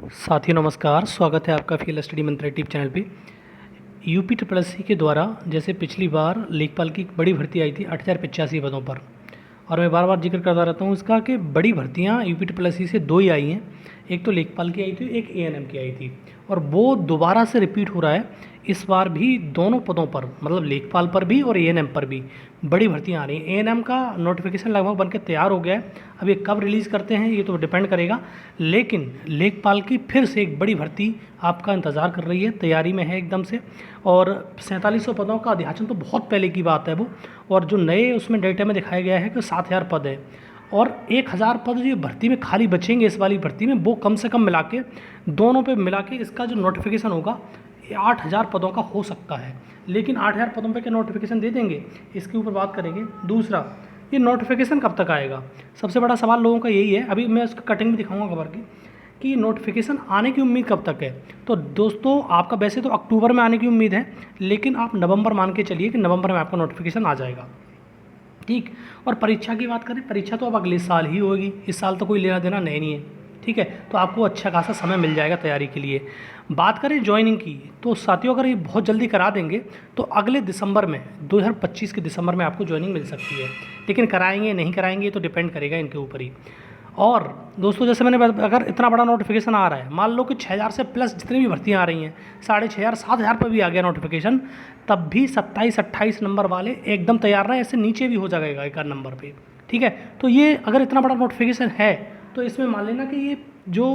साथियों नमस्कार, स्वागत है आपका फील्ड स्टडी मंत्र यूट्यूब चैनल पे। यूपी ट्रिपल एस सी के द्वारा जैसे पिछली बार लेखपाल की बड़ी भर्ती आई थी 8,085 पदों पर, और मैं बार बार जिक्र करता रहता हूँ इसका कि बड़ी भर्तियाँ यूपी ट्रिपल एस सी से दो ही आई हैं। एक तो लेखपाल की आई थी, एक एएनएम की आई थी, और वो दोबारा से रिपीट हो रहा है। इस बार भी दोनों पदों पर, मतलब लेखपाल पर भी और एएनएम पर भी बड़ी भर्तियाँ आ रही हैं। एएनएम का नोटिफिकेशन लगभग बनकर तैयार हो गया है, अब ये कब रिलीज़ करते हैं ये तो डिपेंड करेगा। लेकिन लेखपाल की फिर से एक बड़ी भर्ती आपका इंतज़ार कर रही है, तैयारी में है एकदम से। और 4700 पदों का अध्याचन तो बहुत पहले की बात है वो, और जो नए उसमें डेटा में दिखाया गया है कि 7,000 पद है, और 1,000 पद जो भर्ती में खाली बचेंगे इस वाली भर्ती में, वो कम से कम मिला के दोनों पे मिला के इसका जो नोटिफिकेशन होगा 8,000 पदों का हो सकता है। लेकिन 8,000 पदों पे क्या नोटिफिकेशन दे देंगे, इसके ऊपर बात करेंगे। दूसरा, ये नोटिफिकेशन कब तक आएगा, सबसे बड़ा सवाल लोगों का यही है। अभी मैं उसका कटिंग भी दिखाऊंगा खबर की कि नोटिफिकेशन आने की उम्मीद कब तक है। तो दोस्तों आपका वैसे तो अक्टूबर में आने की उम्मीद है, लेकिन आप नवंबर मान के चलिए कि नवंबर में आपका नोटिफिकेशन आ जाएगा, ठीक। और परीक्षा की बात करें, परीक्षा तो अब अगले साल ही होगी, इस साल तो कोई लेना देना नहीं है, ठीक है। तो आपको अच्छा खासा समय मिल जाएगा तैयारी के लिए। बात करें ज्वाइनिंग की, तो साथियों अगर ये बहुत जल्दी करा देंगे तो अगले दिसंबर में 2025 के दिसंबर में आपको ज्वाइनिंग मिल सकती है। लेकिन कराएंगे नहीं कराएंगे तो डिपेंड करेगा इनके ऊपर ही। और दोस्तों जैसे मैंने अगर इतना बड़ा नोटिफिकेशन आ रहा है, मान लो कि 6,000 से प्लस जितनी भी भर्तियाँ आ रही हैं, 6,500 7,000 पर भी आ गया नोटिफिकेशन, तब भी 27-28 नंबर वाले एकदम तैयार रहें, ऐसे नीचे भी हो जाएगा एक आध नंबर पे, ठीक है। तो ये अगर इतना बड़ा नोटिफिकेशन है तो इसमें मान लेना कि ये जो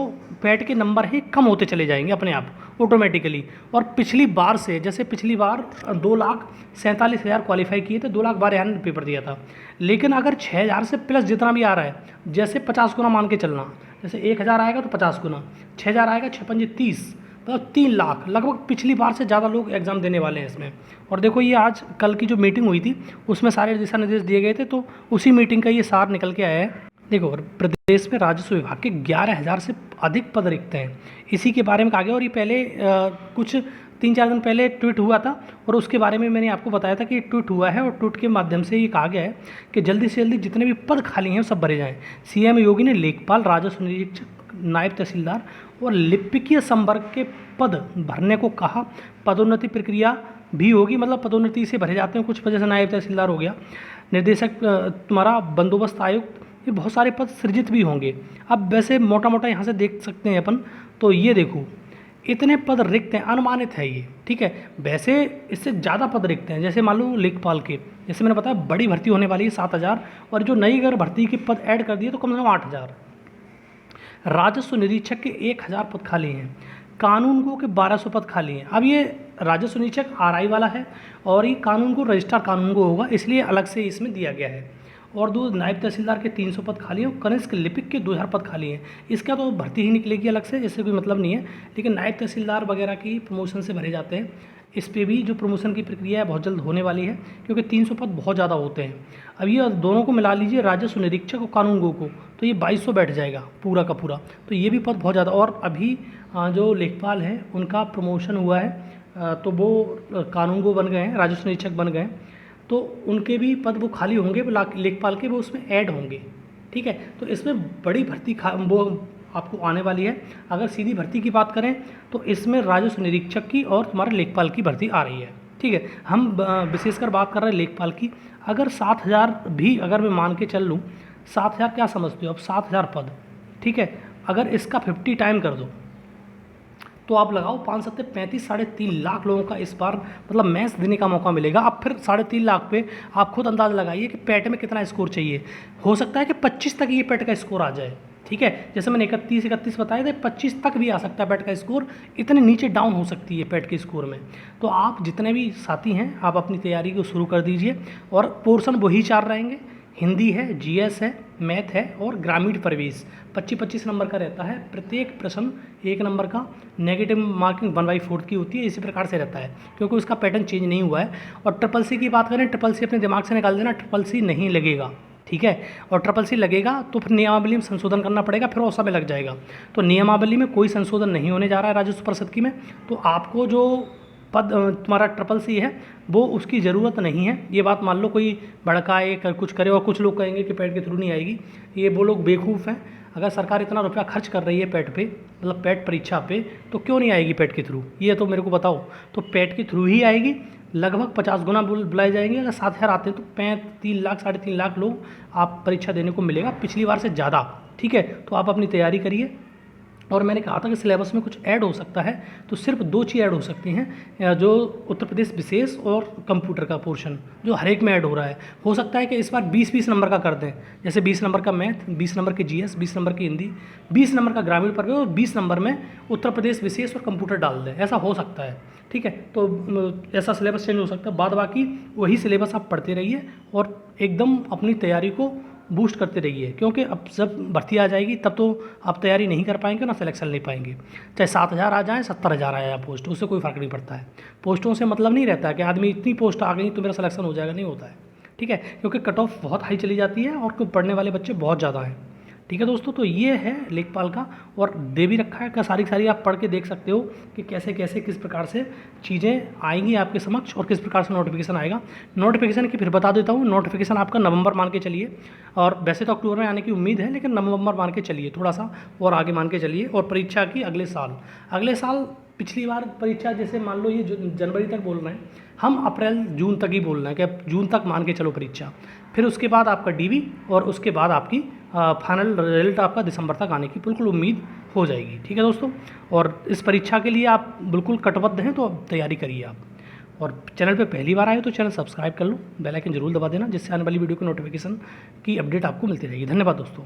पैट के नंबर हैं कम होते चले जाएंगे अपने आप ऑटोमेटिकली। और पिछली बार से, जैसे पिछली बार 2,47,000 क्वालिफाई किए थे, 2,12,000 ने पेपर दिया था। लेकिन अगर 6,000 से प्लस जितना भी आ रहा है, जैसे 50 गुना मान के चलना, जैसे 1,000 आएगा तो 50 गुना, 6,000 आएगा 6×5 30, मतलब 3 लाख लगभग पिछली बार से ज़्यादा लोग एग्ज़ाम देने वाले हैं इसमें। और देखो ये आज कल की जो मीटिंग हुई थी उसमें सारे दिशा निर्देश दिए गए थे, तो उसी मीटिंग का ये सार निकल के आया है। देखो प्रदेश में राजस्व विभाग के 11,000 से अधिक पद रिक्त हैं, इसी के बारे में कहा गया। और ये पहले कुछ 3-4 दिन पहले ट्वीट हुआ था, और उसके बारे में मैंने आपको बताया था कि ट्वीट हुआ है, और ट्वीट के माध्यम से ये कहा गया है कि जल्दी से जल्दी जितने भी पद खाली हैं सब भरे जाएँ। सीएम योगी ने लेखपाल, राजस्व निरीक्षक, नायब तहसीलदार और लिपिकीय संवर्ग के पद भरने को कहा। पदोन्नति प्रक्रिया भी होगी, मतलब पदोन्नति से भरे जाते हैं कुछ वजह से, नायब तहसीलदार हो गया, निर्देशक तुम्हारा बंदोबस्त आयुक्त, ये बहुत सारे पद सृजित भी होंगे। अब वैसे मोटा मोटा यहाँ से देख सकते हैं अपन, तो ये देखो इतने पद रिक्त हैं, अनुमानित है ये, ठीक है। वैसे इससे ज़्यादा पद रिक्त हैं, जैसे मान लो लेखपाल के, जैसे मैंने बताया बड़ी भर्ती होने वाली है 7,000, और जो नई अगर भर्ती के पद ऐड कर दिए तो कम से कम 8,000। राजस्व निरीक्षक के 1,000 पद खाली हैं, कानूनगो के 1,200 पद खाली हैं। अब ये राजस्व निरीक्षक आरआई वाला है, और ये कानूनगो रजिस्ट्रार कानूनगो होगा, इसलिए अलग से इसमें दिया गया है। और दो नायब तहसीलदार के 300 पद खाली हैं, और कनिष्ठ लिपिक के 2,000 पद खाली हैं। इसका तो भर्ती ही निकलेगी अलग से, इससे कोई मतलब नहीं है। लेकिन नायब तहसीलदार वगैरह की प्रमोशन से भरे जाते हैं, इस पे भी जो प्रमोशन की प्रक्रिया है बहुत जल्द होने वाली है, क्योंकि 300 पद बहुत ज़्यादा होते हैं। अब ये दोनों को मिला लीजिए, राजस्व निरीक्षक और कानूनगो को, तो ये 2,200 बैठ जाएगा पूरा का पूरा। तो ये भी पद बहुत ज़्यादा। और अभी जो लेखपाल हैं उनका प्रमोशन हुआ है, तो वो कानूनगो बन गए हैं, राजस्व निरीक्षक बन गए हैं, तो उनके भी पद वो खाली होंगे, लेखपाल के वो उसमें ऐड होंगे, ठीक है। तो इसमें बड़ी भर्ती वो आपको आने वाली है। अगर सीधी भर्ती की बात करें तो इसमें राजस्व निरीक्षक की और तुम्हारे लेखपाल की भर्ती आ रही है, ठीक है। हम विशेषकर बात कर रहे हैं लेखपाल की। अगर 7,000 भी अगर मैं मान के चल लूँ, 7,000 क्या समझते हो अब, 7,000 पद, ठीक है। अगर इसका 50 टाइम कर दो तो आप लगाओ 5×7 35, 3.5 लाख लोगों का इस बार मतलब मैथ्स देने का मौका मिलेगा। अब फिर 3.5 लाख पे आप खुद अंदाज़ लगाइए कि पैट में कितना स्कोर चाहिए। हो सकता है कि 25 तक ये पैट का स्कोर आ जाए, ठीक है। जैसे मैंने 31 बताए थे, 25 तक भी आ सकता है पैट का स्कोर, इतने नीचे डाउन हो सकती है पैट के स्कोर में। तो आप जितने भी साथी हैं आप अपनी तैयारी को शुरू कर दीजिए, और पोर्शन वही 4 रहेंगे, हिंदी है, जीएस है, मैथ है, और ग्रामीण प्रवेश 25-25 नंबर का रहता है। प्रत्येक प्रश्न 1 नंबर का, नेगेटिव मार्किंग 1/4 की होती है, इसी प्रकार से रहता है, क्योंकि उसका पैटर्न चेंज नहीं हुआ है। और ट्रिपल सी की बात करें, ट्रिपल सी अपने दिमाग से निकाल देना, ट्रिपल सी नहीं लगेगा, ठीक है। और ट्रिपल सी लगेगा तो फिर नियमावली में संशोधन करना पड़ेगा, फिर और समय लग जाएगा। तो नियमावली में कोई संशोधन नहीं होने जा रहा है राजस्व परिषद की में, तो आपको जो पद तुम्हारा ट्रिपल सी है वो उसकी ज़रूरत नहीं है। ये बात मान लो कोई भड़काए कुछ करे, और कुछ लोग कहेंगे कि पैट के थ्रू नहीं आएगी, ये वो लोग बेवकूफ़ हैं। अगर सरकार इतना रुपया खर्च कर रही है पैट पे, मतलब पैट परीक्षा पे, तो क्यों नहीं आएगी पैट के थ्रू, ये तो मेरे को बताओ। तो पैट के थ्रू ही आएगी, लगभग 50 गुना बुलाए जाएंगे। अगर 7,000 आते हैं तो 3 लाख 3.5 लाख लोग आप परीक्षा देने को मिलेगा, पिछली बार से ज़्यादा। ठीक है, तो आप अपनी तैयारी करिए। और मैंने कहा था कि सिलेबस में कुछ ऐड हो सकता है, तो सिर्फ 2 चीज़ ऐड हो सकती हैं, जो उत्तर प्रदेश विशेष और कंप्यूटर का पोर्शन जो हर एक में ऐड हो रहा है। हो सकता है कि इस बार 20-20 नंबर का कर दें, जैसे 20 नंबर का मैथ, 20 नंबर के जीएस, 20 नंबर की हिंदी, 20 नंबर का ग्रामीण प्रवेश और 20 नंबर में उत्तर प्रदेश विशेष और कंप्यूटर डाल दें, ऐसा हो सकता है। ठीक है, तो ऐसा सिलेबस चेंज हो सकता है। बाद बाकी वही सिलेबस आप पढ़ते रहिए और एकदम अपनी तैयारी को बूस्ट करते रहिए, क्योंकि अब जब भर्ती आ जाएगी तब तो आप तैयारी नहीं कर पाएंगे ना सिलेक्शन ले पाएंगे। चाहे 7,000 आ जाए, 70,000 आया पोस्ट, उससे कोई फ़र्क नहीं पड़ता है। पोस्टों से मतलब नहीं रहता है कि आदमी इतनी पोस्ट आ गई तो मेरा सिलेक्शन हो जाएगा, नहीं होता है। ठीक है, क्योंकि कट ऑफ बहुत हाई चली जाती है और पढ़ने वाले बच्चे बहुत ज़्यादा हैं। ठीक है दोस्तों, तो ये है लेखपाल का, और दे भी रखा है कि सारी आप पढ़ के देख सकते हो कि कैसे कैसे किस प्रकार से चीज़ें आएंगी आपके समक्ष और किस प्रकार से नोटिफिकेशन आएगा। नोटिफिकेशन की फिर बता देता हूँ, नोटिफिकेशन आपका नवंबर मान के चलिए, और वैसे तो अक्टूबर में आने की उम्मीद है, लेकिन नवंबर मान के चलिए, थोड़ा सा और आगे मान के चलिए। और परीक्षा की अगले साल पिछली बार परीक्षा जैसे मान लो ये जनवरी तक बोल रहे हैं, हम अप्रैल जून तक ही बोल रहे हैं कि जून तक मान के चलो परीक्षा, फिर उसके बाद आपका डीवी और उसके बाद आपकी फाइनल रिजल्ट आपका दिसंबर तक आने की बिल्कुल उम्मीद हो जाएगी। ठीक है दोस्तों, और इस परीक्षा के लिए आप बिल्कुल कटिबद्ध हैं, तो तैयारी करिए आप। और चैनल पे पहली बार आए तो चैनल सब्सक्राइब कर लो, बेल आइकन जरूर दबा देना, जिससे आने वाली वीडियो की नोटिफिकेशन की अपडेट आपको मिलती रहेगी। धन्यवाद दोस्तों।